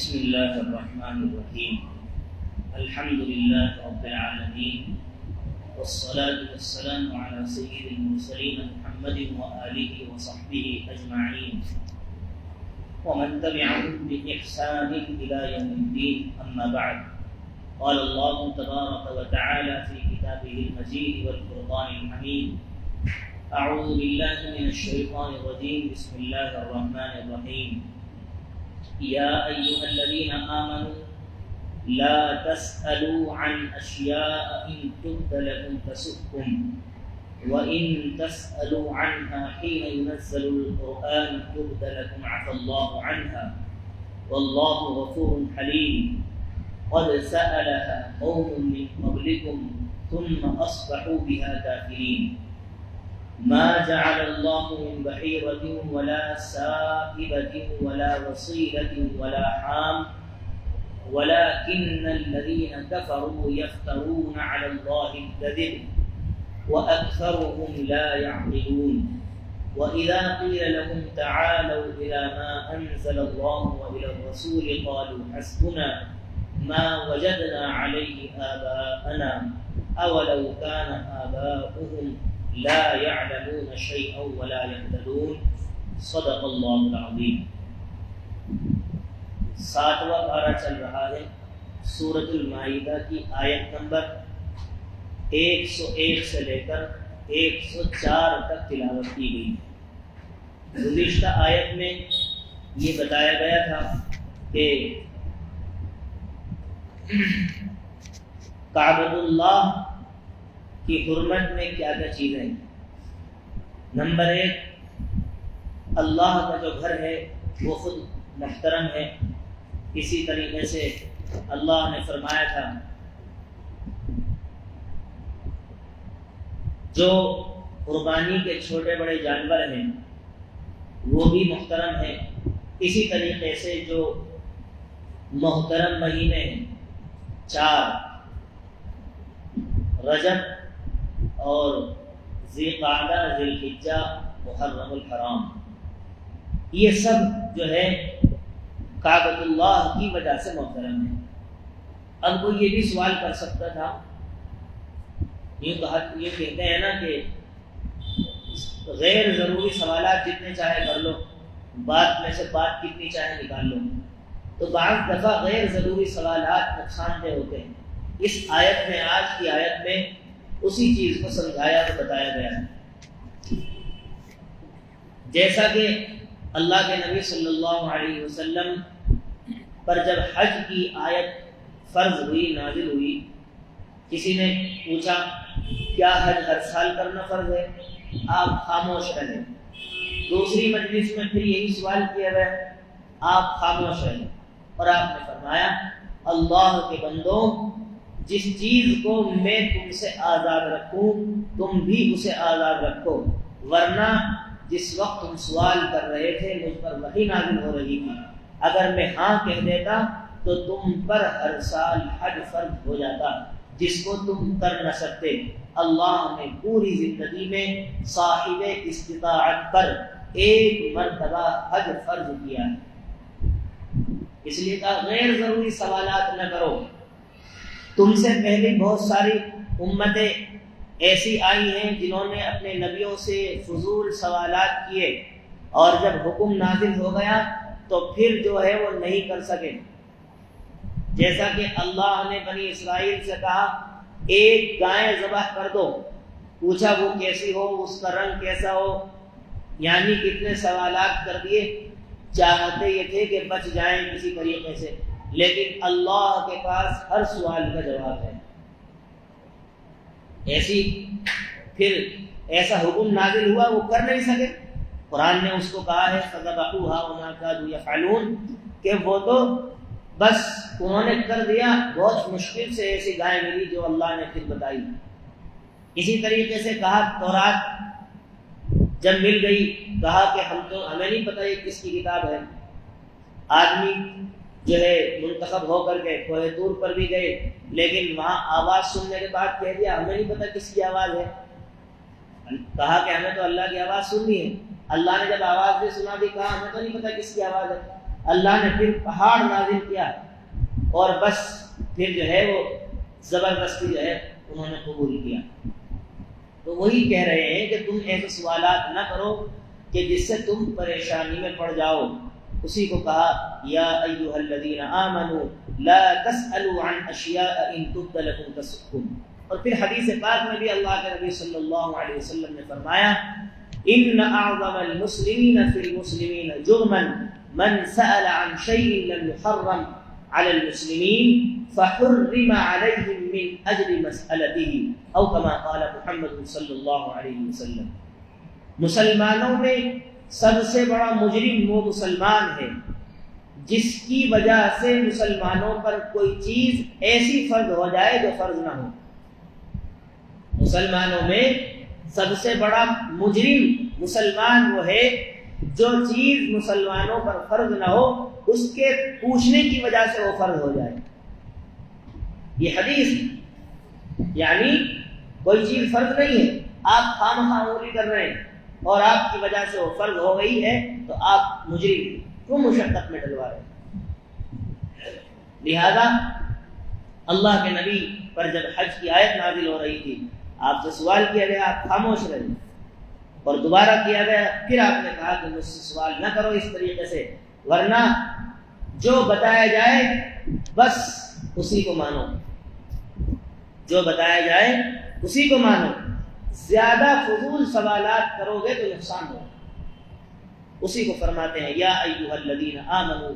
بسم الله الرحمن الرحيم الحمد لله رب العالمين والصلاة والسلام على سيد المرسلين محمد وآله وصحبه أجمعين ومن تبعهم بإحسان إلى يوم الدين أما بعد قال الله تبارك وتعالى في كتابه المجيد والفرقان الحميد أعوذ بالله من الشيطان الرجيم بسم الله الرحمن الرحيم يا أيها الذين آمنوا لا تسألوا عن أشياء إن تبد لكم تسؤكم وإن تسألوا عنها حين ينزل القرآن تبد لكم عفى الله عنها والله غفور حليم قد سألها قوم من قبلكم ثم أصبحوا بها كافرين ما جعل الله من بحيرة ولا سائبة ولا وصيلة ولا حام ولكن الذين كفروا يفترون على الله الكذب وأكثرهم لا يعقلون وإذا قيل لهم تعالوا إلى ما أنزل الله وإلى الرسول قالوا حسبنا ما وجدنا عليه آباءنا أولو كان آباؤهم لا يعلمون شيئا ولا يهتدون صدق اللہ العظیم۔ 7واں پارہ چل رہا ہے سورۃ المائدہ کی آیت نمبر 101 سے لے کر 104 تک تلاوت کی گئی۔ گزشتہ آیت میں یہ بتایا گیا تھا کہ کعبۃ اللہ کی حرمت میں کیا کیا چیزیں ہیں۔ نمبر 1، اللہ کا جو گھر ہے وہ خود محترم ہے۔ اسی طریقے سے اللہ نے فرمایا تھا جو قربانی کے چھوٹے بڑے جانور ہیں وہ بھی محترم ہیں۔ اسی طریقے سے جو محترم مہینے ہیں 4 رجب اور ذی قعدہ، ذی الحجہ، محرم الحرام، یہ سب جو ہے کعبۃ اللہ کی وجہ سے محترم ہے۔ اب کوئی یہ بھی سوال کر سکتا تھا، یہ کہتے ہیں نا کہ غیر ضروری سوالات جتنے چاہے کر لو، بات میں سے بات کتنی چاہے نکال لو، تو بعض دفعہ غیر ضروری سوالات نقصان دہ ہوتے ہیں۔ اس آیت میں، آج کی آیت میں اسی چیز کو سمجھایا اور بتایا گیا ہے۔ جیسا کہ اللہ کے نبی صلی اللہ علیہ وسلم پر جب حج کی آیت فرض ہوئی، نازل ہوئی، کسی نے پوچھا کیا حج ہر سال کرنا فرض ہے؟ آپ خاموش رہیں۔ دوسری مجلس میں پھر یہی سوال کیا گیا، آپ خاموش رہیں، اور آپ نے فرمایا اللہ کے بندوں، جس چیز کو میں تم سے آزاد رکھوں تم بھی اسے آزاد رکھو، ورنہ جس وقت تم سوال کر رہے تھے مجھ پر وحی نازل ہو رہی تھی، اگر میں ہاں کہہ دیتا تو تم پر ہر سال حج فرض ہو جاتا جس کو تم کر نہ سکتے۔ اللہ نے پوری زندگی میں صاحب استطاعت پر ایک مرتبہ حج فرض کیا ہے، اس لیے کہا غیر ضروری سوالات نہ کرو۔ تم سے پہلے بہت ساری امتیں ایسی آئی ہیں جنہوں نے اپنے نبیوں سے فضول سوالات کیے، اور جب حکم نازل ہو گیا تو پھر جو ہے وہ نہیں کر سکے۔ جیسا کہ اللہ نے بنی اسرائیل سے کہا ایک گائے ذبح کر دو، پوچھا وہ کیسی ہو، اس کا رنگ کیسا ہو، یعنی کتنے سوالات کر دیے۔ چاہتے یہ تھے کہ بچ جائیں کسی طریقے سے، لیکن اللہ کے پاس ہر سوال کا جواب ہے۔ پھر ایسا حکم نازل ہوا وہ کر نہیں سکے۔ قرآن نے اس کو کہا ہے فَذَبَحُوهَا وَمَا كَادُوا يَفْعَلُونَ، کہ وہ تو بس انہوں نے کر دیا، بہت مشکل سے ایسی گائے ملی جو اللہ نے پھر بتائی۔ اسی طریقے سے کہا تورات جب مل گئی، کہا کہ ہمیں نہیں پتہ یہ کس کی کتاب ہے۔ آدمی جو ہے منتخب ہو کر کے کوہ طور پر بھی گئے، لیکن وہاں آواز سننے کے بعد کہہ دیا ہمیں نہیں پتہ کس کی آواز ہے۔ کہا کہ ہمیں تو اللہ کی آواز سننی ہے۔ اللہ نے جب آواز بھی سنا دی، کہا ہمیں تو نہیں پتہ کس کی آواز ہے۔ اللہ نے پھر پہاڑ نازل کیا اور بس پھر جو ہے وہ زبردستی جو ہے انہوں نے قبول کیا۔ تو وہی کہہ رہے ہیں کہ تم ایسے سوالات نہ کرو کہ جس سے تم پریشانی میں پڑ جاؤ۔ اسی کو کہا یا ایھا الذین آمنوا لا تسألوا عن اشیاء ان تبد لکم تسؤکم۔ اور پھر حدیث پاک میں بھی اللہ کے نبی صلی اللہ علیہ وسلم نے فرمایا ان اعظم المسلمین فی المسلمین جرما من سأل عن شیء لم يحرم على المسلمین فحرم علیہم من اجل مسألته او کما قال محمد صلی اللہ علیہ وسلم۔ مسلمانوں میں سب سے بڑا مجرم وہ مسلمان ہے جس کی وجہ سے مسلمانوں پر کوئی چیز ایسی فرض ہو جائے جو فرض نہ ہو۔ مسلمانوں میں سب سے بڑا مجرم مسلمان وہ ہے جو چیز مسلمانوں پر فرض نہ ہو اس کے پوچھنے کی وجہ سے وہ فرض ہو جائے۔ یہ حدیث یعنی کوئی چیز فرض نہیں ہے، آپ خواہ انگلی کر رہے ہیں اور آپ کی وجہ سے وہ فرض ہو گئی ہے تو آپ مجرم کیوں مشقت میں ڈلوا رہے ہیں؟ لہذا اللہ کے نبی پر جب حج کی آیت نازل ہو رہی تھی آپ سے سوال کیا گیا، آپ خاموش رہے، اور دوبارہ کیا گیا، پھر آپ نے کہا کہ مجھ سے سوال نہ کرو اس طریقے سے، ورنہ جو بتایا جائے بس اسی کو مانو، جو بتایا جائے اسی کو مانو، زیادہ فضول سوالات کرو گے تو نقصان ہوگا۔ اسی کو فرماتے ہیں یا ایھا الذین آمنوا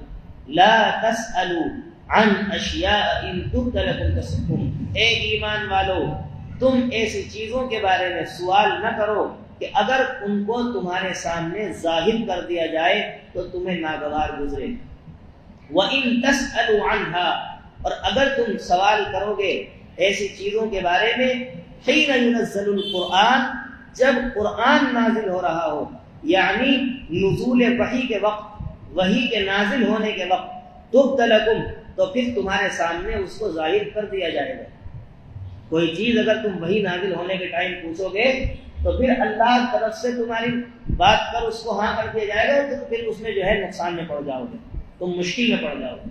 لا تسألوا عن اشیاء ان تبد لکم تسؤکم۔ اے ایمان والو تم ایسی چیزوں کے بارے میں سوال نہ کرو کہ اگر ان کو تمہارے سامنے ظاہر کر دیا جائے تو تمہیں ناگوار گزرے۔ وَإِن تَسْأَلُوا عَنْهَا، اور اگر تم سوال کرو گے ایسی چیزوں کے بارے میں حین ينزل القرآن، جب قرآن نازل ہو رہا ہو، یعنی نزول وحی کے وقت، وحی کے نازل ہونے کے وقت، تُبْدَ لَكُمْ، تو پھر تمہارے سامنے اس کو ظاہر کر دیا جائے گا۔ کوئی چیز اگر تم وحی نازل ہونے کے ٹائم پوچھو گے تو پھر اللہ کی طرف سے تمہاری بات پر اس کو ہاں کر دیا جائے گا، تو پھر اس میں جو ہے نقصان میں پڑ جاؤ گے، تم مشکل میں پڑ جاؤ گے۔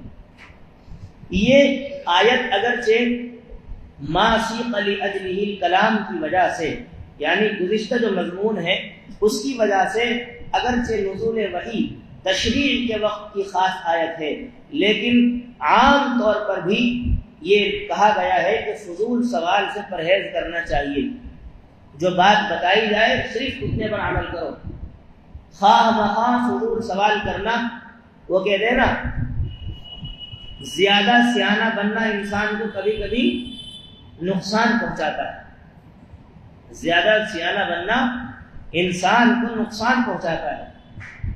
یہ آیت اگرچہ ما سیق لأجلہ الکلام کی وجہ سے، یعنی گزشتہ جو مضمون ہے اس کی وجہ سے اگرچہ نزول وحی تشریع کے وقت کی خاص آیت ہے، لیکن عام طور پر بھی یہ کہا گیا ہے کہ فضول سوال سے پرہیز کرنا چاہیے۔ جو بات بتائی جائے صرف اتنے پر عمل کرو، خواہ مخواہ فضول سوال کرنا، وہ کہتے ہیں نا زیادہ سیانہ بننا انسان کو کبھی کبھی نقصان پہنچاتا ہے، زیادہ سیانہ بننا انسان کو نقصان پہنچاتا ہے۔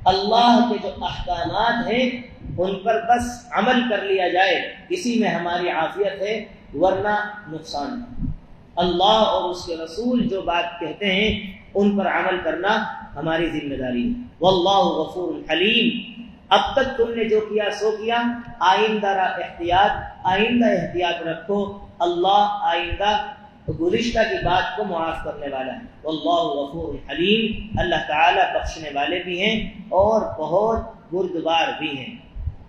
اللہ کے جو احکامات ہیں ان پر بس عمل کر لیا جائے، اسی میں ہماری عافیت ہے، ورنہ نقصان ہے۔ اللہ اور اس کے رسول جو بات کہتے ہیں ان پر عمل کرنا ہماری ذمہ داری ہے۔ واللہ غفور حلیم۔ اب تک تم نے جو کیا سو کیا، آئندہ احتیاط رکھو، اللہ آئندہ گزشتہ کی بات کو معاف کرنے والا ہے۔ واللہ غفور حلیم، اللہ تعالیٰ بخشنے والے بھی ہیں اور بہت بردبار بھی ہیں۔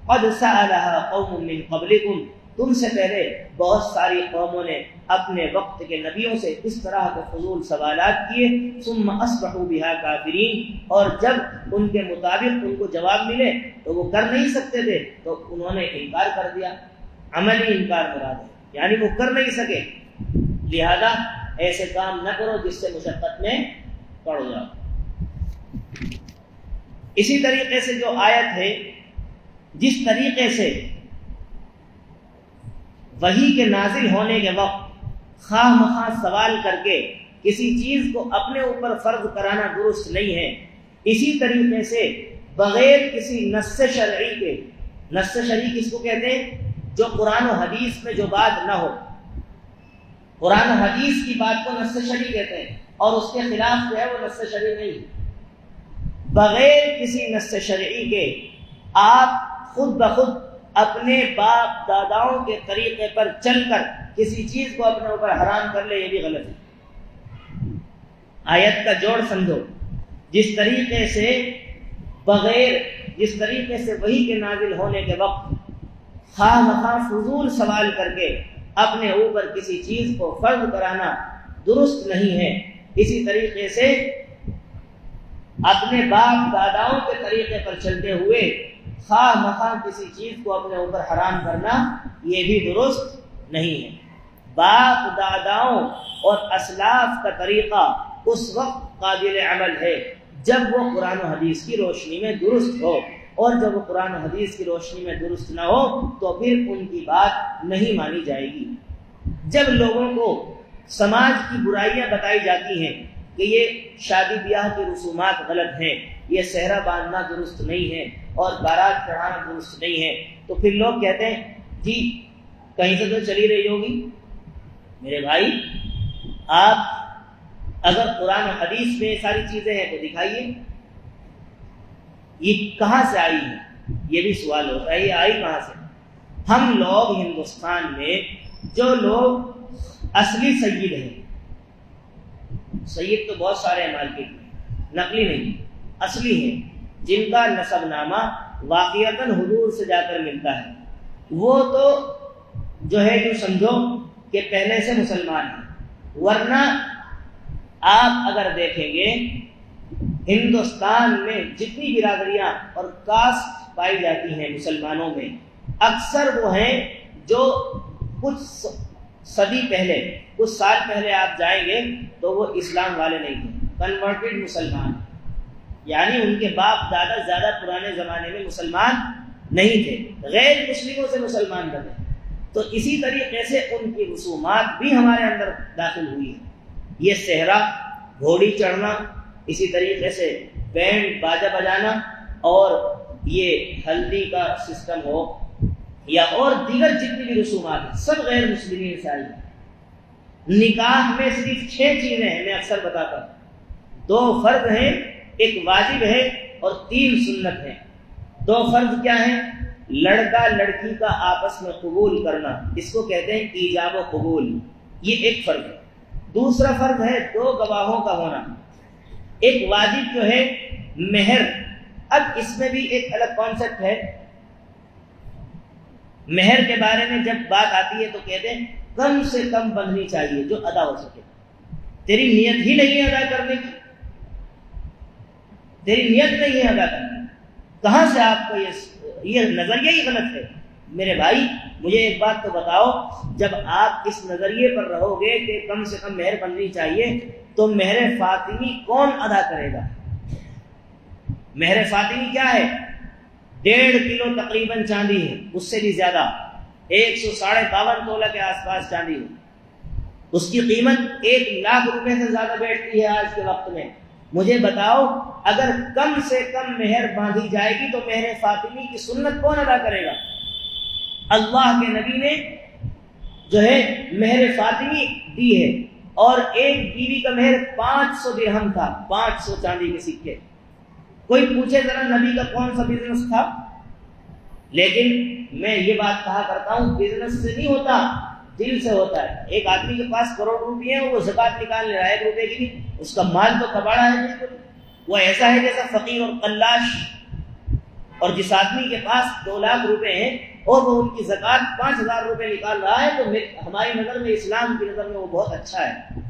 قد سألها قوم من قبلکم، تم سے پہلے بہت ساری قوموں نے اپنے وقت کے نبیوں سے اس طرح کے فضول سوالات کیے، ثم اصبحوا بها کافرین، اور جب ان کے مطابق ان کو جواب ملے تو وہ کر نہیں سکتے تھے تو انہوں نے انکار کر دیا۔ عملی انکار مراد ہے، یعنی وہ کر نہیں سکے، لہذا ایسے کام نہ کرو جس سے مشقت میں پڑ جاؤ۔ اسی طریقے سے جو آیت ہے، جس طریقے سے وحی کے نازل ہونے کے وقت خواہ مخواہ سوال کر کے کسی چیز کو اپنے اوپر فرض کرانا درست نہیں ہے، اسی طریقے سے بغیر کسی نص شرعی کے، نص شرعی کس کو کہتے ہیں؟ جو قرآن و حدیث میں جو بات نہ ہو، قرآن و حدیث کی بات کو نص شرعی کہتے ہیں اور اس کے خلاف جو ہے وہ نص شرعی نہیں۔ بغیر کسی نص شرعی کے آپ خود بخود اپنے باپ داداؤں کے طریقے پر چل کر کسی چیز کو اپنے اوپر حرام کر لے، یہ بھی غلط ہے۔ آیت کا جوڑ سمجھو، جس طریقے سے بغیر جس طریقے سے وحی کے نازل ہونے کے وقت خواہ مخواہ فضول سوال کر کے اپنے اوپر کسی چیز کو فرض کرانا درست نہیں ہے، اسی طریقے سے اپنے باپ داداؤں کے طریقے پر چلتے ہوئے خواہ مخواہ کسی چیز کو اپنے اوپر حرام کرنا یہ بھی درست نہیں ہے۔ باپ داداؤں اور اسلاف کا طریقہ اس وقت قابل عمل ہے جب وہ قرآن و حدیث کی روشنی میں درست ہو، اور جب وہ قرآن و حدیث کی روشنی میں درست نہ ہو تو پھر ان کی بات نہیں مانی جائے گی۔ جب لوگوں کو سماج کی برائیاں بتائی جاتی ہیں کہ یہ شادی بیاہ کی رسومات غلط ہیں، یہ صحرا باندھنا درست نہیں ہے اور بارات چڑھانا درست نہیں ہے، تو پھر لوگ کہتے ہیں جی کہیں سے تو چلی رہی ہوگی۔ میرے بھائی، آپ اگر قرآن و حدیث میں یہ ساری چیزیں ہیں تو دکھائیے یہ کہاں سے آئی ہے، یہ بھی سوال ہوتا ہے، یہ آئی کہاں سے؟ ہم لوگ ہندوستان میں جو لوگ اصلی سید ہیں، سید تو بہت سارے ہیں مارکیٹ میں، نقلی نہیں، اصلی ہیں، جن کا نسب نامہ واقعتاً حضور سے جا کر ملتا ہے، وہ تو جو ہے جو سمجھو کہ پہلے سے مسلمان ہیں۔ ورنہ آپ اگر دیکھیں گے ہندوستان میں جتنی برادریاں اور کاسٹ پائی جاتی ہیں مسلمانوں میں، اکثر وہ ہیں جو کچھ صدی پہلے، کچھ سال پہلے آپ جائیں گے تو وہ اسلام والے نہیں تھے، کنورٹڈ مسلمان، یعنی ان کے باپ دادا زیادہ پرانے زمانے میں مسلمان نہیں تھے، غیر مسلموں سے مسلمان بنے۔ تو اسی طریقے سے ان کی رسومات بھی ہمارے اندر داخل ہوئی ہیں، یہ صحرا، گھوڑی چڑھنا، اسی طریقے سے بینڈ باجا بجانا، اور یہ ہلدی کا سسٹم ہو یا اور دیگر جتنی بھی رسومات ہیں، سب غیر مسلمین سے آئی ہیں۔ نکاح میں صرف 6 چیزیں ہیں، میں اکثر بتاتا ہوں، 2 فرض ہیں، 1 واجب ہے اور 3 سنت ہیں۔ 2 فرض کیا ہیں؟ لڑکا لڑکی کا آپس میں قبول کرنا، اس کو کہتے ہیں ایجاب و قبول، یہ 1 فرض ہے۔ دوسرا فرض ہے 2 گواہوں کا ہونا۔ ایک واجب جو ہے مہر، اب اس میں بھی ایک الگ کانسیپٹ ہے، مہر کے بارے میں جب بات آتی ہے تو کہتے ہیں کم سے کم بندھنی چاہیے جو ادا ہو سکے۔ تیری نیت ہی نہیں ہے ادا کرنے کی، تیری نیت نہیں ہے ادا کرنے کی، کہاں سے آپ کا یہ نظریہ ہی غلط ہے۔ میرے بھائی مجھے ایک بات تو بتاؤ، جب آپ اس نظریے پر رہو گے کہ کم سے کم مہر بندھنی چاہیے تو مہر فاطمی کون ادا کرے گا؟ مہر فاطمی کیا ہے؟ 1.5 کلو تقریباً چاندی ہے، اس سے بھی زیادہ، 152 تولہ کے آس پاس چاندی ہے، اس کی قیمت 1 لاکھ روپے سے زیادہ بیٹھتی ہے آج کے وقت میں۔ مجھے بتاؤ اگر کم سے کم مہر باندھی جائے گی تو مہر فاطمی کی سنت کون ادا کرے گا؟ اللہ کے نبی نے جو ہے مہر فاطمی دی ہے، اور ایک بیوی کا مہر 500 درہم تھا، 500 چاندی کے سکے۔ کوئی پوچھے ذرا نبی کا کون سا بزنس تھا؟ لیکن میں یہ بات کہا کرتا ہوں بزنس سے نہیں ہوتا، دل سے ہوتا ہے۔ ایک آدمی کے پاس کروڑ روپے ہیں، وہ زکوٰۃ نکال لے رہا ہے 1 روپے کی بھی، اس کا مال تو کباڑا ہے بالکل، وہ ایسا ہے جیسا فقیر اور قلاش۔ اور جس آدمی کے پاس 2 لاکھ روپے ہیں اور وہ ان کی زکوٰۃ 5000 روپے نکال رہا ہے، تو ہماری نظر میں، اسلام کی نظر میں وہ بہت اچھا ہے،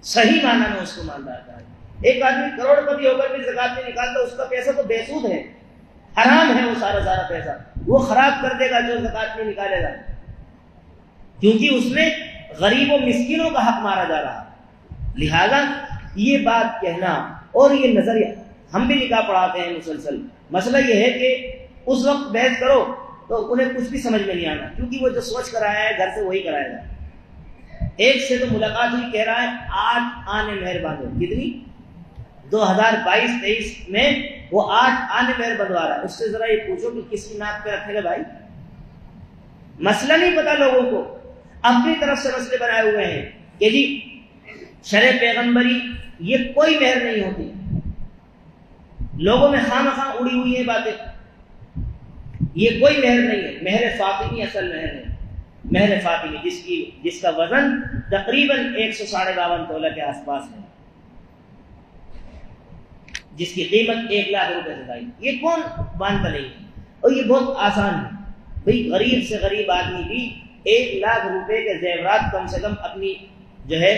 صحیح معنی میں اس کو مالدار کہا ہے۔ ایک آدمی کروڑ پتی ہو کر بھی زکوٰۃ نہیں نکالتا، اس کا پیسہ تو بے سود ہے، حرام ہے، وہ سارا پیسہ وہ خراب کر دے گا جو زکوٰۃ نہیں نکالے گا، کیونکہ اس میں غریب و مسکینوں کا حق مارا جا رہا ہے۔ لہذا یہ بات کہنا اور یہ نظریہ، ہم بھی نکاح پڑھاتے ہیں مسلسل، مسئلہ یہ ہے کہ اس وقت بحث کرو تو انہیں کچھ بھی سمجھ میں نہیں آنا، کیونکہ وہ جو سوچ کر آیا ہے گھر سے وہی کرائے گا۔ ایک سے تو ملاقات ہوئی، کہہ رہا ہے 8 آنے مہر باندھو، کتنی؟ 2022-23 میں وہ 8 آنے مہر بندوا رہا ہے۔ اس سے ذرا یہ پوچھو کہ کس کی ناک پہ رکھے گا بھائی؟ مسئلہ نہیں پتا لوگوں کو، اپنی طرف سے مسئلے بنائے ہوئے ہیں کہ جی شرع پیغمبری یہ کوئی مہر نہیں ہوتی، لوگوں میں خواہ مخواہ اڑی ہوئی ہیں باتیں، یہ کوئی مہر نہیں ہے۔ مہر فاطمی اصل مہر ہے، مہر فاطمی جس کا وزن تقریباً 152 تولہ کے آس پاس ہے۔ جس کی قیمت 1 لاکھ روپے سے زائد. یہ کون مانتا نہیں ہے؟ اور یہ بہت آسان ہے بھئی. غریب سے غریب آدمی بھی 1 لاکھ روپے کے زیورات کم سے کم اپنی جو ہے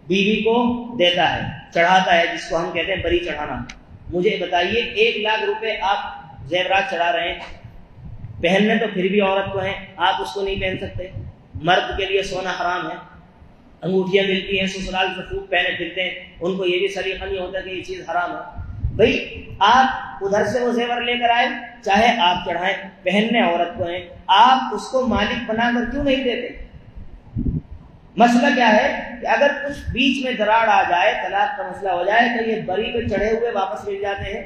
بیوی کو دیتا ہے، چڑھاتا ہے، جس کو ہم کہتے ہیں بری چڑھانا. مجھے بتائیے 1 لاکھ روپے آپ زیورات چڑھا رہے ہیں، پہننے تو پھر بھی عورت کو ہیں، آپ اس کو نہیں پہن سکتے. مرد کے لیے سونا حرام ہے، انگوٹھیاں ملتی ہیں، سسرال سے خوب پہنے پھرتے ہیں، ان کو یہ بھی سلیقہ نہیں ہوتا کہ یہ چیز حرام ہے. بھئی آپ ادھر سے وہ زیور لے کر آئے، چاہے آپ چڑھائیں، پہننے عورت کو ہیں، آپ اس کو مالک بنا کر کیوں نہیں دیتے؟ مسئلہ کیا ہے کہ اگر کچھ بیچ میں دراڑ آ جائے، طلاق کا مسئلہ ہو جائے، تو یہ بری پہ چڑھے ہوئے واپس مل جاتے ہیں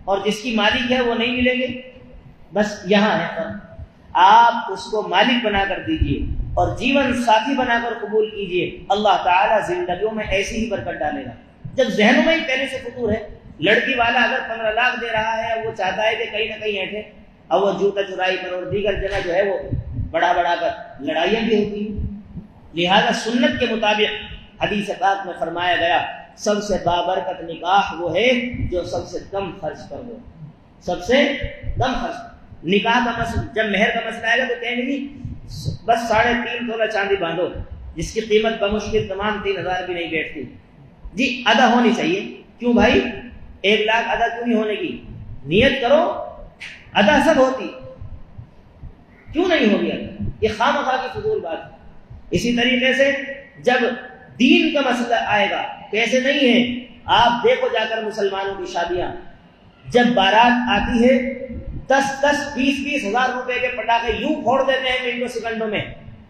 اور جس کی مالک ہے وہ نہیں ملیں گے. بس یہاں ہے فرق. آپ اس کو مالک بنا کر دیجئے اور جیون ساتھی بنا کر قبول کیجئے. اللہ تعالیٰ زندگیوں میں ایسی ہی برکت ڈالے گا. جب ذہنوں میں ہی پہلے سے فطور ہے، لڑکی والا اگر 15 لاکھ دے رہا ہے، وہ چاہتا ہے کہ کہیں نہ کہیں ایٹھے، اور وہ جوتا چرائی پر اور دیگر جگہ جو ہے وہ بڑا کر لڑائیاں بھی ہوتی ہیں. لہذا سنت کے مطابق حدیث پاک میں فرمایا گیا سب سے بابرکت نکاح وہ ہے جو سب سے کم خرچ پر ہو. سب سے کم خرچ. نکاح کا مسئلہ، جب مہر کا مسئلہ آئے گا تو کہیں گے بس 3.5 تولہ چاندی باندھو، جس کی قیمت بمشکل تمام 3,000 بھی نہیں بیٹھتی. جی ادا ہونی چاہیے. کیوں بھائی 1 لاکھ ادا کیوں نہیں ہونے کی؟ نیت کرو، ادا سب ہوتی، کیوں نہیں ہوگی ادا؟ یہ خواہ کی فضول بات ہے. اسی طریقے سے جب دین کا مسئلہ آئے گا، پیسے نہیں ہیں. آپ دیکھو جا کر مسلمانوں کی شادیاں، جب بارات آتی ہے 10-20 ہزار روپے کے پٹاخے یوں پھوڑ دیتے ہیں منٹوں سیکنڈوں میں.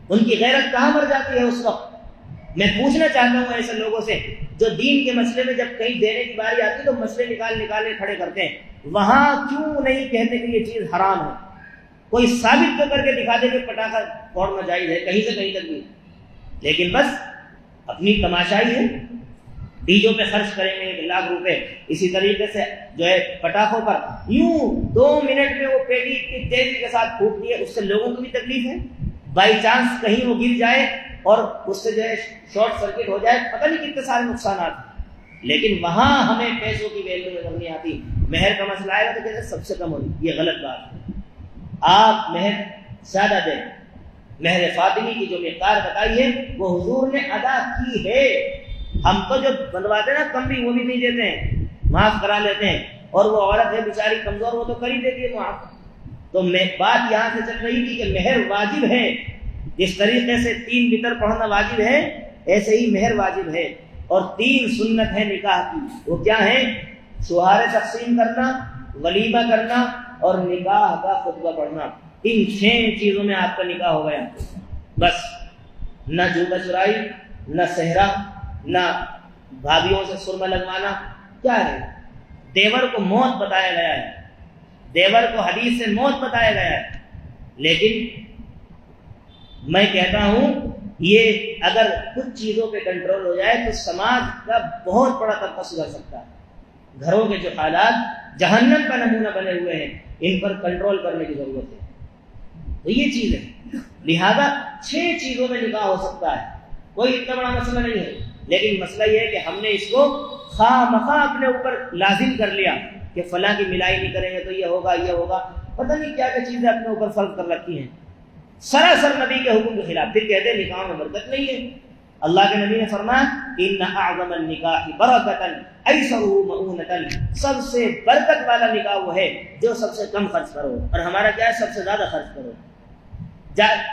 ان کی غیرت کہاں مر جاتی ہے اس وقت؟ میں پوچھنا چاہتا ہوں ایسے لوگوں سے جو دین کے مسئلے میں جب کہیں دینے کی باری آتی تو مسئلے نکالے کھڑے کرتے ہیں، وہاں کیوں نہیں کہتے کہ یہ چیز حرام ہے؟ کوئی ثابت کر کے دکھا دے کہ پٹاخہ پھوڑنا جائز ہے کہیں سے کہیں تک بھی. لیکن بس اپنی تماشائی ہے، ڈیجوں پہ خرچ کریں گے 1 لاکھ روپے. اسی طریقے سے جو ہے پٹاخوں پر یوں 2 منٹ میں وہ پیٹی اتنی تیزی کے ساتھ پھوٹتی ہے، اس سے لوگوں کو بھی تکلیف ہے. بائی چانس کہیں وہ گر جائے اور اس سے جو ہے شارٹ سرکٹ ہو جائے، پتہ نہیں کتنے سارے نقصانات. لیکن وہاں ہمیں پیسوں کی ویلیو نظر نہیں آتی. مہر کا مسئلہ آئے گا تو کہتے سب سے کم ہوگی. یہ غلط بات ہے. آپ مہر زیادہ دیں. مہر فاطمی کی جو مقدار بتائی ہے وہ حضور نے ادا کی ہے. ہم تو جو بنواتے ہیں نا کم بھی، وہ بھی نہیں دیتے ہیں، معاف کرا لیتے ہیں. اور وہ عورت ہے بیچاری کمزور، وہ تو کر ہی دیتی ہے معاف. تو میں بات یہاں سے چل رہی تھی کہ مہر واجب ہے. جس طریقے سے 3 بطر پڑھنا واجب ہے، ایسے ہی مہر واجب ہے. اور 3 سنت ہے نکاح کی. وہ کیا ہیں؟ سہارے تقسیم کرنا، ولیمہ کرنا اور نکاح کا خطبہ پڑھنا. ان 6 چیزوں میں آپ کا نکاح ہو گیا. بس نہ جوتا چرائی، نہ صحرا، نہ بھابھیوں سے سرما لگوانا. کیا ہے؟ دیور کو موت بتایا گیا ہے، دیور کو حدیث سے موت بتایا گیا ہے. لیکن میں کہتا ہوں یہ اگر کچھ چیزوں پہ کنٹرول ہو جائے تو سماج کا بہت بڑا طبقہ سدھر سکتا ہے. گھروں کے جو حالات جہنم کا نمونہ بنے ہوئے ہیں، ان پر کنٹرول کرنے کی ضرورت ہے. تو یہ چیز ہے. لہذا 6 چیزوں میں نکاح ہو سکتا ہے. کوئی اتنا بڑا مسئلہ نہیں ہے. لیکن مسئلہ یہ ہے کہ ہم نے اس کو خواہ مخواہ اپنے اوپر لازم کر لیا کہ فلاں کی ملائی نہیں کریں گے تو یہ ہوگا یہ ہوگا. پتہ نہیں کیا کیا چیزیں اپنے اوپر فرض کر رکھی ہیں سراسر نبی کے حکم کے خلاف. پھر کہتے ہیں نکاح میں برکت نہیں ہے. اللہ کے نبی نے فرمایا ان اعظم النکاح برکتا ایسر مؤونۃ، سب سے برکت والا نکاح وہ ہے جو سب سے کم خرچ کرو. اور ہمارا کیا ہے؟ سب سے زیادہ خرچ کرو.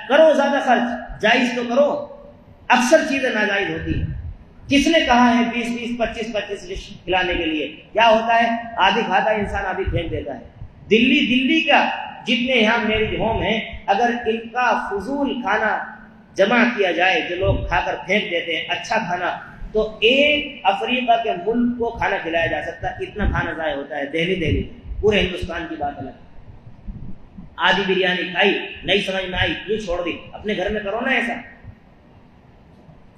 کرو زیادہ خرچ، جائز تو کرو. اکثر چیزیں ناجائز ہوتی ہیں. کس نے کہا ہے 20-20 25-25 ڈش کھلانے کے لیے؟ کیا ہوتا ہے؟ آدھی کھاتا ہے انسان، آدھی پھینک دیتا ہے. دلی کا جتنے یہاں میرج ہوم ہیں، اگر ان کا فضول کھانا جمع کیا جائے جو لوگ کھا کر پھینک دیتے ہیں، اچھا کھانا، تو ایک افریقہ کے ملک کو کھانا کھلایا جا سکتا ہے. اتنا کھانا ضائع ہوتا ہے دہلی. پورے ہندوستان کی بات الگ. آدھی بریانی کھائی، نہیں سمجھ میں آئی، کیوں چھوڑ دی؟ اپنے گھر میں کرو نا ایسا.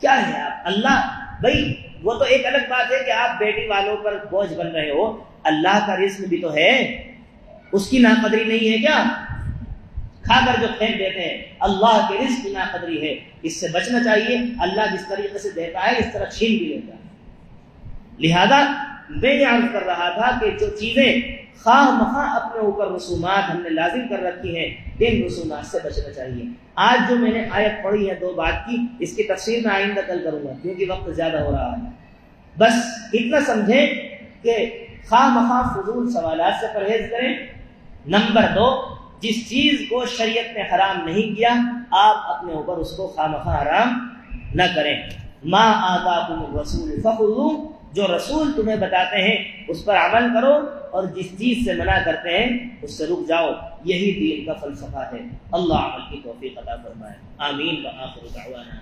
کیا ہے آپ؟ اللہ بھائی وہ تو ایک الگ بات ہے کہ آپ بیٹی والوں پر بوجھ بن رہے ہو. اللہ کا رزق بھی تو ہے، اس کی ناقدری نہیں ہے کیا؟ کھا کر جو پھینک دیتے ہیں، اللہ کے رزق کی ناقدری ہے. اس سے بچنا چاہیے. اللہ جس طریقے سے دیتا ہے اس طرح چھین بھی لیتا ہے. لہذا میں یہ عرض کر رہا تھا کہ جو چیزیں خواہ مخواہ اپنے اوپر رسومات ہم نے لازم کر رکھی ہیں ان رسومات سے بچنا چاہیے۔ آج جو میں نے آیت پڑھی ہے 2 بات کی، اس کی تفسیر میں آئندہ کل کروں گا کیونکہ وقت زیادہ ہو رہا ہے۔ بس اتنا سمجھیں کہ خواہ مخواہ فضول سوالات سے پرہیز کریں۔ نمبر 2، جس چیز کو شریعت نے حرام نہیں کیا آپ اپنے اوپر اس کو خواہ مخواہ حرام نہ کریں۔ ما آتاکم الرسول فخذوہ، جو رسول تمہیں بتاتے ہیں اس پر عمل کرو، اور جس چیز سے منع کرتے ہیں اس سے رک جاؤ، یہی دین کا فلسفہ ہے۔ اللہ عمل کی توفیق عطا فرمائے، آمین۔ وآخر دعوانا